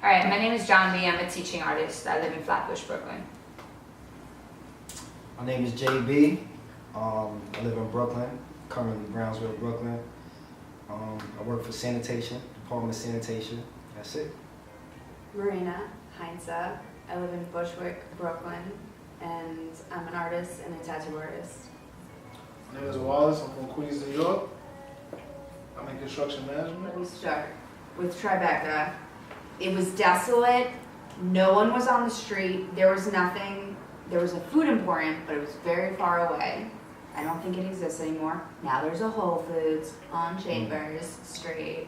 All right, my name is John Lee. I'm a teaching artist. I live in Flatbush, Brooklyn. My name is JB. I live in Brooklyn, currently Brownsville, Brooklyn. I work for sanitation, Department of Sanitation. That's it. Marina Heinze. I live in Bushwick, Brooklyn, and I'm an artist and a tattoo artist. My name is Wallace. I'm from Queens, New York. I'm in construction management. We start with Tribeca. It was desolate. No one was on the street. There was nothing. There was a food emporium, but it was very far away. I don't think it exists anymore. Now there's a Whole Foods on Chambers Street.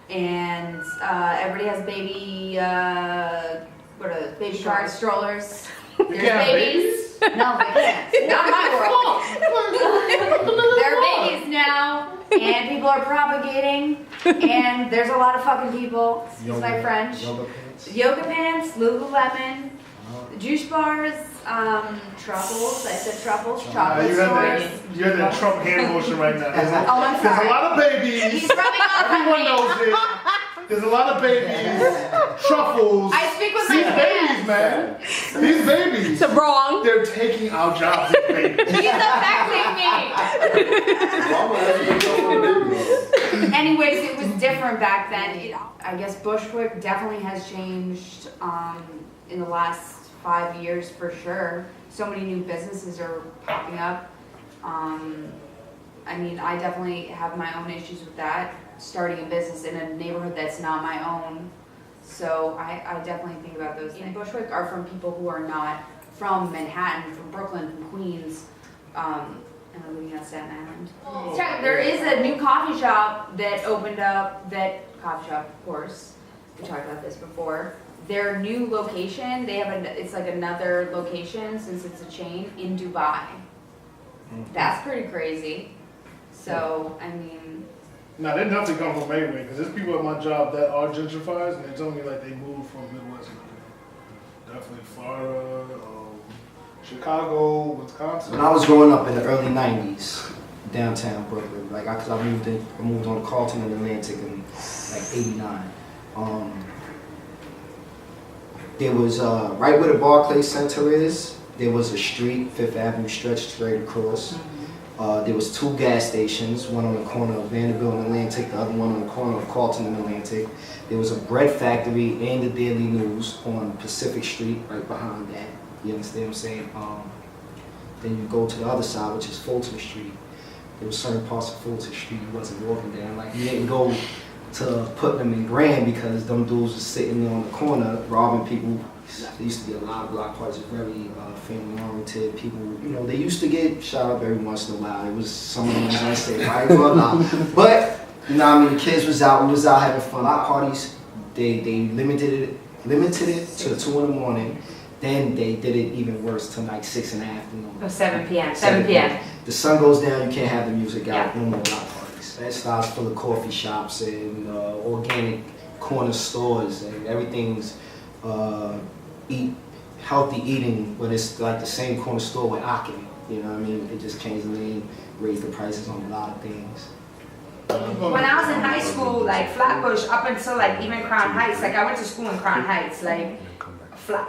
And everybody has baby, what are those? Baby car strollers. There's babies. No, they can't. Not my world. There are babies now, and people are propagating, and there's a lot of fucking people. Excuse my French. Yoga pants, Lululemon, juice bars, truffles. I said truffles, chocolate stores. You had that Trump hand motion right now. There's I'm sorry. a lot of babies. He's rubbing off on Everyone me. knows it. There's a lot of babies, truffles. I speak with my These babies, hands. man. These babies. So wrong. They're taking our jobs as babies. He's affecting me. Anyways, it was different back then. I guess Bushwick definitely has changed in the last 5 years for sure. So many new businesses are popping up. I mean, I definitely have my own issues with that, starting a business in a neighborhood that's not my own. So I definitely think about those things. Bushwick are from people who are not from Manhattan, from Brooklyn, from Queens, and are living on Staten Island. There is a new coffee shop that opened up, coffee shop, of course, we talked about this before. Their new location, it's like another location since it's a chain in Dubai. That's pretty crazy. So, I mean. Now, they definitely come from everywhere, because there's people at my job that are gentrifiers, and they tell me like they moved from Midwest. Definitely Florida, Chicago, Wisconsin. When I was growing up in the early 90s, downtown Brooklyn, cause I moved on to Carlton and Atlantic in like '89. There was, right where the Barclays Center is, there was a street, Fifth Avenue stretched straight across. There was 2 gas stations, one on the corner of Vanderbilt and Atlantic, the other one on the corner of Carlton and Atlantic. There was a bread factory and the Daily News on Pacific Street, right behind that. You understand what I'm saying? Then you go to the other side, which is Fulton Street. There were certain parts of Fulton Street you wasn't walking down. Like, you didn't go to Putnam and Grand because them dudes was sitting on the corner robbing people. There used to be a lot of block parties, very family-oriented people. You know, they used to get shot up every once in a while. It was some of them was unsafe, right? But you know, what I mean, the kids was out. We was out having fun. Our parties, they limited it to 2 in the morning. Then they did it even worse till like 6 in the afternoon. Oh, 7 p.m. 7 p.m. The sun goes down. You can't have the music out. Yeah. No more block parties. That style's full of coffee shops and organic corner stores, and everything's. Healthy eating, but it's like the same corner store with Akin. You know what I mean? It just changed the name, raised the prices on a lot of things. When I was in high school, like Flatbush, up until like even Crown Heights, like I went to school in Crown Heights, like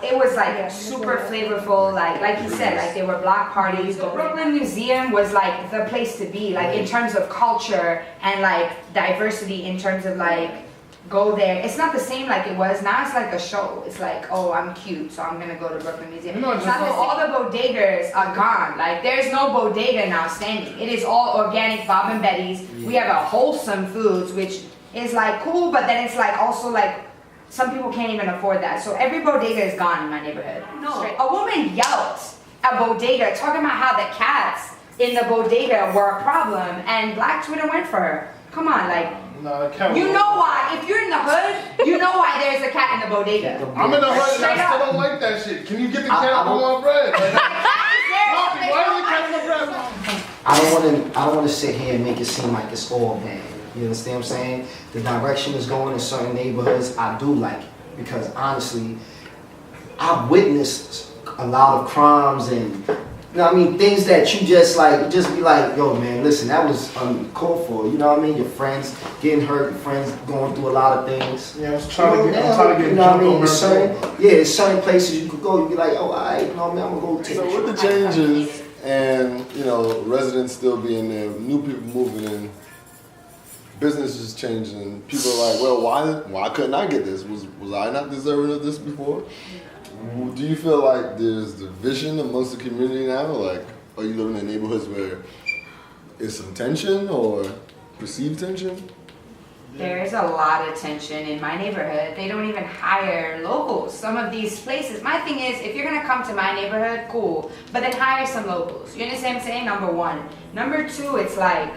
it was like super flavorful, like you said, like there were block parties. The Brooklyn Museum was like the place to be, like in terms of culture and like diversity, in terms of like go there. It's not the same like it was. Now it's like a show. It's like, oh, I'm cute, so I'm gonna go to Brooklyn Museum. No, it's not not all the bodegas are gone. Like there's no bodega now standing. It is all organic Bob and Betty's. Yeah. We have a wholesome foods, which is like cool, but then it's like also like some people can't even afford that. So every bodega is gone in my neighborhood. No, a woman yelled at bodega talking about how the cats in the bodega were a problem, and Black Twitter went for her. Come on, like. No, you know why? If you're in the hood, you know why there's a cat in the bodega. I'm in the hood and I still don't like that shit. Can you get the cat on my bread? Like, why is the cat on my bread? I don't want to sit here and make it seem like it's all bad. You understand what I'm saying? The direction is going in certain neighborhoods, I do like it, because honestly, I've witnessed a lot of crimes and You know what I mean? Things that you just like, just be like, yo, man, listen, that was uncalled for. You know what I mean? Your friends getting hurt, your friends going through a lot of things. Yeah, I'm trying to get you know what I mean? jumped There's certain places you could go. You be like, oh, all right, you know what I mean? I'm gonna go take. So with the changes and residents still being there, new people moving in, business is changing. People are like, well, why couldn't I get this? Was I not deserving of this before? Do you feel like there's division amongst the community now? Like, are you living in neighborhoods where it's some tension or perceived tension? There's a lot of tension in my neighborhood. They don't even hire locals. Some of these places, my thing is, if you're gonna come to my neighborhood, cool, but then hire some locals. You understand what I'm saying? Number one. Number two, it's like,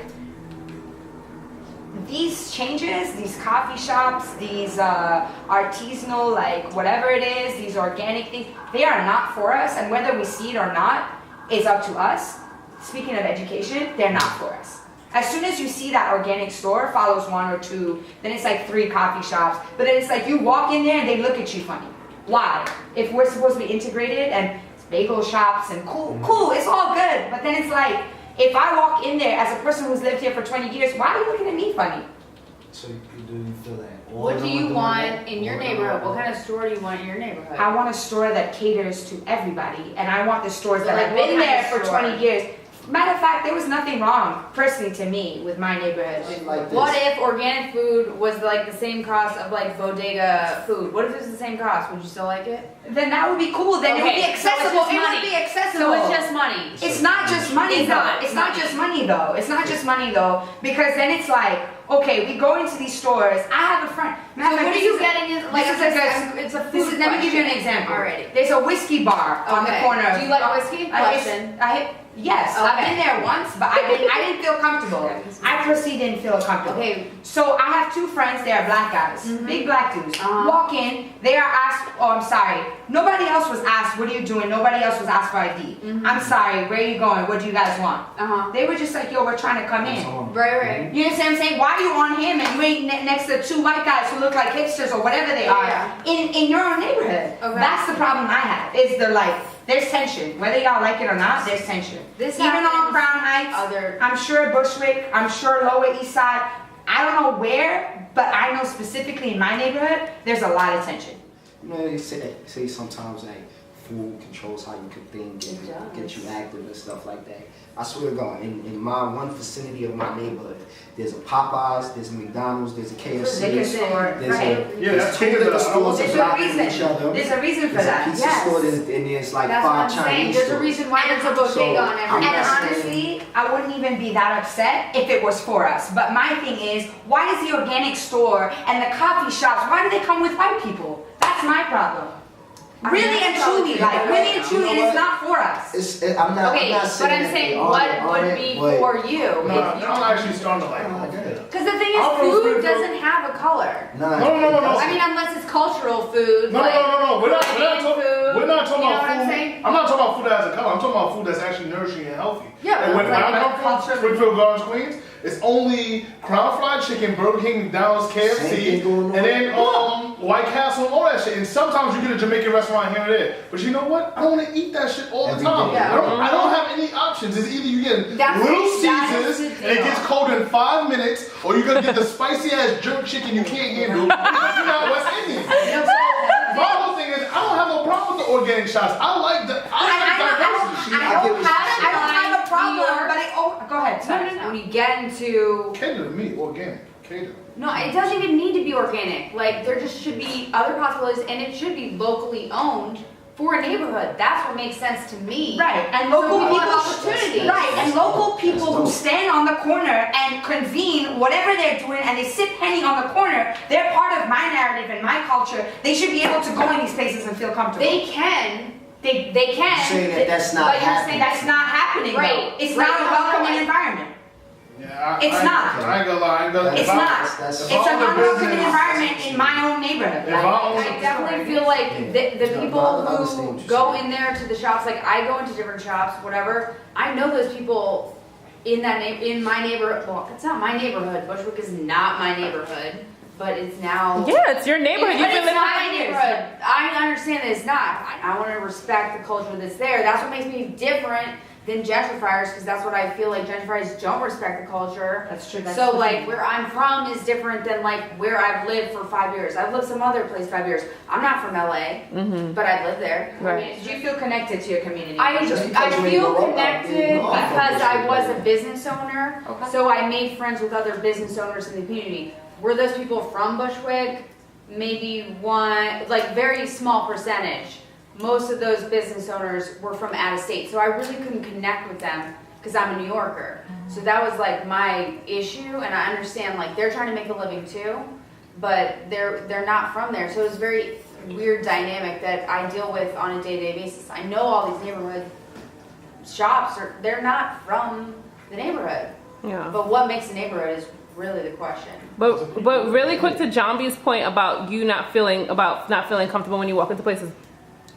these changes, these coffee shops, these artisanal, like whatever it is, these organic things, they are not for us, and whether we see it or not is up to us. Speaking of education, they're not for us. As soon as you see that organic store follows one or two, then it's like 3 coffee shops, but then it's like you walk in there and they look at you funny. Why? If we're supposed to be integrated and it's bagel shops and cool, it's all good, but then it's like, if I walk in there as a person who's lived here for 20 years, why are you looking at me funny? So do you feel that? What do you want in your neighborhood? What kind of store do you want in your neighborhood? I want a store that caters to everybody, and I want the stores that like have what been kind there of for store? 20 years. Matter of fact, there was nothing wrong, personally to me, with my neighborhood. Like this. What if organic food was like the same cost of like bodega food? What if it was the same cost? Would you still like it? Then that would be cool. Then it would be Okay, so it's accessible. just It would money. be accessible. So it's just money. It's not just money It's though. not. It's not just money though. It's not just money though. Because then it's like, okay, we go into these stores. I have a friend. So what are you getting? Like This is a food. Let me give you an example. Already. There's a whiskey bar on the Okay. corner. Do you like whiskey? Question. Yes, I've Okay. been there once, but I didn't feel comfortable. I personally didn't feel comfortable. Okay. So I have 2 friends. They are black guys, big black dudes. Walk in. They are asked. Oh, I'm sorry. Nobody else was asked. What are you doing? Nobody else was asked for ID. I'm sorry. Where are you going? What do you guys want? They were just like, yo, we're trying to come in. Right. You understand what I'm saying? Why are you on him and you ain't next to 2 white guys who look like hipsters or whatever they are in your own neighborhood? Okay. That's the problem I have. Is they're like, there's tension. Whether y'all like it or not, there's tension. This Even on happens Crown Heights, I'm sure Bushwick, I'm sure Lower East Side. I don't know where, but I know specifically in my neighborhood, there's a lot of tension. You know, they say sometimes like food controls how you can think and get you active and stuff like that. I swear to God, in my one vicinity of my neighborhood, there's a Popeyes, there's a McDonald's, there's a KFC, Liquor store, there's right. there's 2 liquor stores There's a blocking reason. each other. There's a reason for There's a that. pizza store, and there's like That's 5 what I'm saying. Chinese There's a stores. reason why there's a bodega on every I'm And not corner. honestly, I wouldn't even be that upset if it was for us. But my thing is, why does the organic store and the coffee shops, why do they come with white people? That's my problem. Really and truly, like really and truly, and it's not for us. I'm not Okay, saying but I'm that saying they aren't what on would it, be but- for you? I'm actually starting to like it. Because the thing is, I'll food roast beef, doesn't have a color. Nah, No. I mean, unless it's cultural food. No. We're not Korean food. We're not talking You know about what I'm food. saying? I'm not talking about food that has a color. I'm talking about food that's actually nourishing and healthy. Yeah, And when like I come from culturally- Springfield Gardens, Queens, it's only Crown Fried Chicken, Burger King, McDonald's, Same KFC, thing going and on. then White Castle and all that shit. And sometimes you get a Jamaican restaurant here and there. But you know what? I don't want to eat that shit all the Every time. day. Yeah. I don't have any options. It's either you get That's- Little that is Caesars the and it deal. gets cold in 5 minutes, or you're gonna get the spicy ass jerk chicken you can't handle because you're not West Indian. My whole thing is, I don't have no problem with the organic shots. I like diversity. I don't have a problem, but go ahead. Sorry. When you get into Cater to me, organic. Cater. no, it doesn't even need to be organic. Like there just should be other possibilities, and it should be locally owned for a neighborhood. That's what makes sense to me. Right, and local So people have opportunities. Right, and local people who stand on the corner and convene whatever they're doing, and they sip penny on the corner. They're part of my narrative and my culture. They should be able to go in these places and feel comfortable. They can. They can. Saying that that's not but you're happening. saying That's not happening. Right. Though. It's Right. not a welcoming environment. Yeah, It's not. I ain't gonna lie. It's not. that's- It's if I an own a unwelcoming business- environment in my own neighborhood. If I own I definitely feel like the Yeah, people I understand who what you're go saying. in there to the shops, like I go into different shops, whatever. I know those people in in my neighborhood. Well, it's not my neighborhood. Bushwick is not my neighborhood, but it's now. Yeah, it's your neighborhood. You've But been it's living not my for years. neighborhood. I understand that it's not. I want to respect the culture that's there. That's what makes me different than gentrifiers, because that's what I feel like gentrifiers don't respect the culture. That's true. So like where I'm from is different than like where I've lived for 5 years. I've lived some other place 5 years. I'm not from LA, but I've lived there. Right. Do you feel connected to your community? I Just because you ain't feel grow up out connected there, no, I because fuck I with was you. a business owner. Okay. So I made friends with other business owners in the community. Were those people from Bushwick? Maybe one, like very small percentage. Most of those business owners were from out of state, so I really couldn't connect with them because I'm a New Yorker. So that was like my issue, and I understand like they're trying to make a living too, but they're not from there. So it was a very weird dynamic that I deal with on a day-to-day basis. I know all these neighborhood shops they're not from the neighborhood, Yeah. but what makes a neighborhood is really the question. But really quick to John B's point about you not feeling comfortable when you walk into places.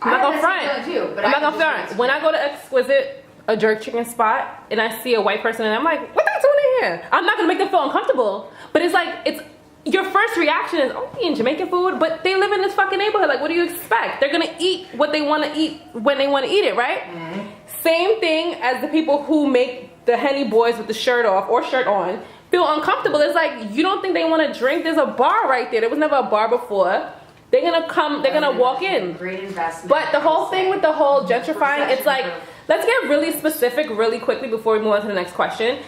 I'm not gonna front. Too, but I'm not gonna front. When I go to Exquisite, a jerk chicken spot, and I see a white person, and I'm like, what are they doing in here? I'm not gonna make them feel uncomfortable. But it's like, it's your first reaction is, oh, eating Jamaican food, but they live in this fucking neighborhood. Like, what do you expect? They're gonna eat what they want to eat when they want to eat it, right? Same thing as the people who make the Henny boys with the shirt off or shirt on feel uncomfortable. It's like, you don't think they want to drink? There's a bar right there. There was never a bar before. They're gonna come, they're gonna walk in. Great investment. But the whole thing with the whole gentrifying, it's like, let's get really specific really quickly before we move on to the next question.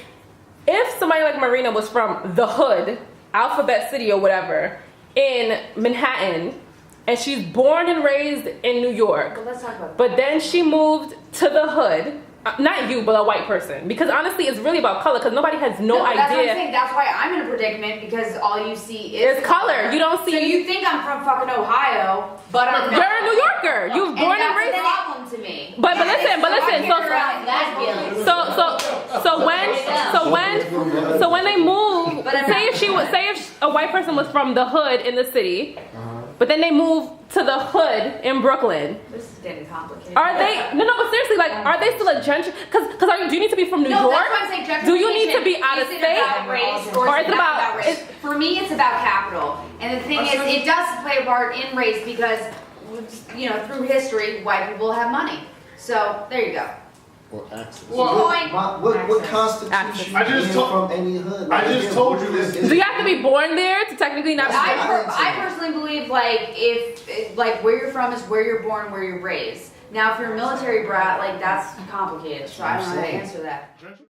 If somebody like Marina was from the hood, Alphabet City or whatever, in Manhattan, and she's born and raised in New York, Well, let's talk about that. but then she moved to the hood, not you, but a white person. Because honestly, it's really about color, because nobody has no That's what I'm idea. saying. That's why I'm in a predicament, because all you see is It's color. You don't see. So you think I'm from fucking Ohio, but I'm You're a New Yorker. You've born and that's raised. a problem to me. But listen. So when they move, But I'm say if a white person was from the hood in the city, but then they move to the hood in Brooklyn. This is getting complicated. Are they? No, but seriously, like, are they still a gentr? Because do you need to be from New No, York? that's why I'm saying gentrification. Do you need to be out of Is it state? about race or is it not about race? For me, it's about capital. And the thing is, it does play a part in race because, you know, through history, white people have money. So there you go. Or access. What constitutes Access. you I just being told- from any hood? I just told you this. Do you have to be born there to technically not? I personally believe like where you're from is where you're born, where you're raised. Now, if you're a military brat, like that's complicated. So I don't know how to answer that.